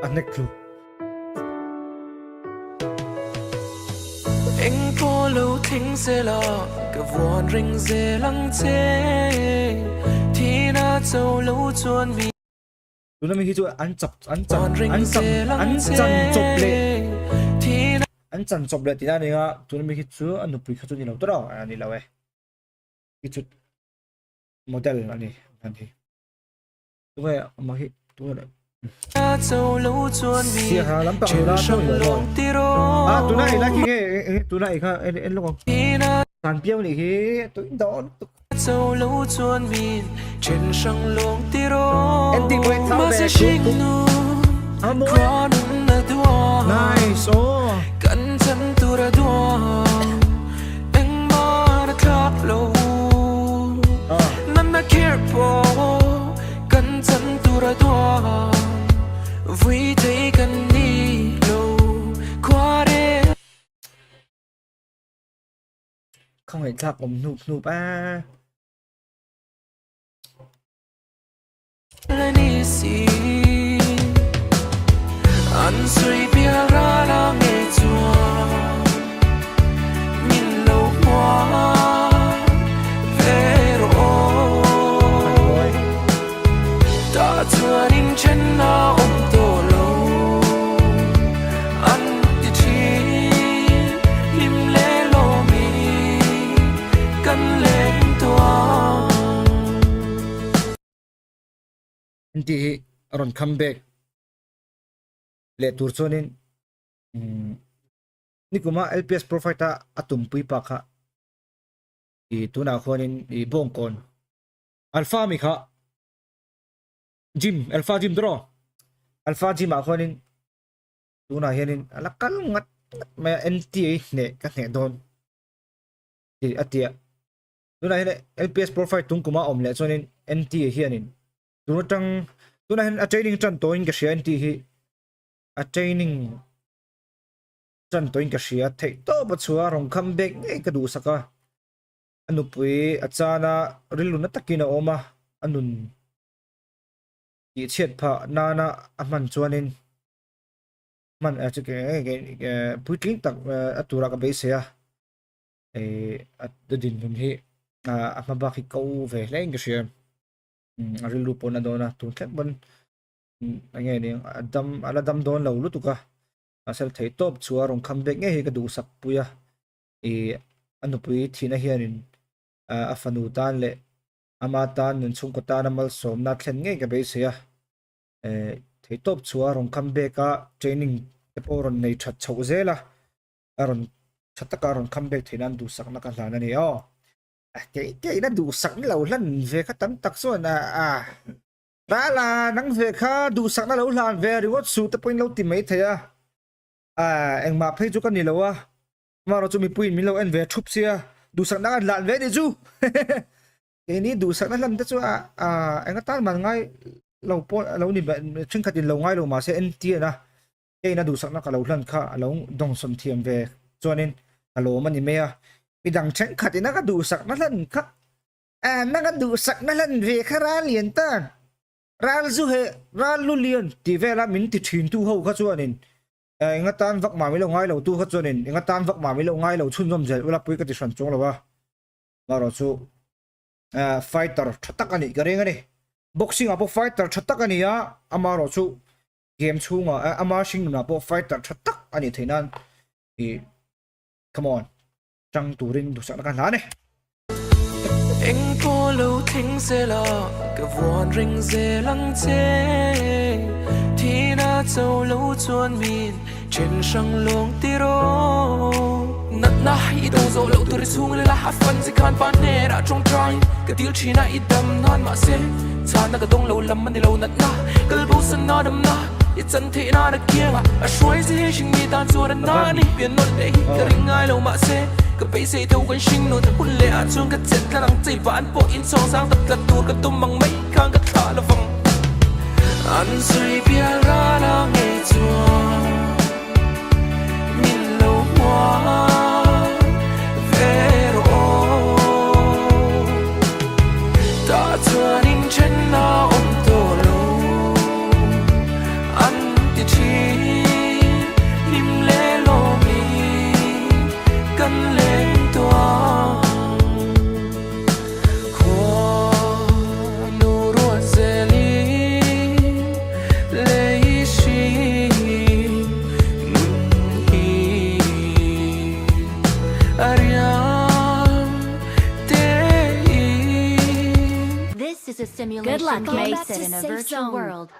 anh này clue anh có lâu thính sẽ là cái vòn rình dê lăng thế thì na châu lâu chuan mi tụi nó mình khi cho anh chăn chọc lệ anh chăn chọc lệ thì ra này á tụi nó mình khi cho anh nộp phí khá cho nhiều tốt đó anh đi lâu ấy cái chút model anh đi tụi này mà khi tụi này xia hà lắm tao ra thôi rồi tụi này là khi nghe tụi này ha em lúc tàn piêu này khi tụi đó châu lâu chuan min trên sông luồng tiro em tìm quên tao về có nung na đua nice cẩn thận tu ra đua anh mà đã khát lâu nằm na care po cẩn thận tu ra đua vì thấy cần đi lâu qua đêm không phải thật ổng nụp lên đi xì anh suy bia ra là nghe chua nhìn lâu qua về rồi ta chưa đến chân nào ôm tổ lâu anh thì chỉ lim lê lô mi cân lên tua anh thì aron comeback le tur chonin ni kuma LPS profile ta atum pui pa kha I tuna khonin I bongkon alpha mi kha gym alpha gym draw alpha gym a khonin tuna hianin alakal ngat ma NTA ne ka ne don ti atia tuna hian LPS profile tung kuma om le chonin NTA hianin tuna hian a training chan toin ka share NTA hi a training chan toin ka share thei to ba chua rong comeback ngai ka du saka anu pui achana riluna takina oma anun ki chet pha nana aman chuanin man a chike puitling tak atura ka base ya at din hun hi amaba ki ko ve leng ka share rilu pona dona tun khat ban ange ni aladam don lo lutuka asal thei top chua rong comeback nge he ka du sak puya anu pui thina hianin afanu tan le amatan nun chung ko tan amal som na thlen nge ka be sia thei top chua rong comeback ka training te poron nei that chho zela aron chataka ron comeback thinan du sak na ka hlana ni cái nó đủ sẵn lâu lần về các tấm tắc số là đã là nắng về khá đủ sẵn nó lâu lần về thì có số tập lâu tìm mấy thế em mà thấy chú con gì lâu mà nó cho mình pin mình lâu em về chụp xe đủ sẵn đã lặn về đi chú cái này đủ sẵn nó lần đó chú em có tan mà ngay lâu lâu nhìn vậy chân khát tiền lâu ngay lâu mà sẽ ăn tiền cái nó đủ sẵn nó cả lâu lần khá lâu đồng xuân thiềm về cho nên lâu mà nhìn mẹ idang chen khát nó cái đủ sẵn nó lần khá nó cái đủ sẵn nó lần về khá ra liền ta ra du hệ ra lu liền thì về là mình thì truyền tu hậu khá cho nên ngay tan vắc mà mấy lâu ngay lâu tu khá cho nên ngay tan vắc mà mấy lâu ngay lâu chun dom dậy là bui cái sản chung là mà rồi chú fighter chắc tắc anh cái này boxing à bộ fighter chắc tắc anh mà rồi chú game chung à mà sinh là bộ fighter chắc tắc anh thế nan thì come on trăng tù rin đủ sẵn nó này anh có lâu thính sẽ là cái vòn rình dê lăng thế thì na châu lâu chuan min trên sông luồng tiro nát na i đâu rồi lâu tôi xuống lên là hát phân chỉ can pan nè đã trong trái cái tiếng chỉ na i đâm non mà sẽ chán na cái đông lâu lắm mình lâu nát na cái bầu sân na đâm na i chân thế na đã kia mà suy gì hình mi tan rồi đã na đi biển nốt đấy cái ring ai lâu mà sẽ cái bấy giờ đâu còn sinh nốt thật buồn lệ à chuông cái chết là đang chạy ván bộ in song sang tập lật tua cái tôm bằng mấy khang cái thả là vòng anh suy bia ra là nghe chua nhìn lâu qua về rồi tuanin chen na om to lo an ti chi lim le lo mi kan leng tua kho nu ro zeli le shi nun hi ariam te This is a simulation Good luck, based Mace. in a Safe virtual zone. world.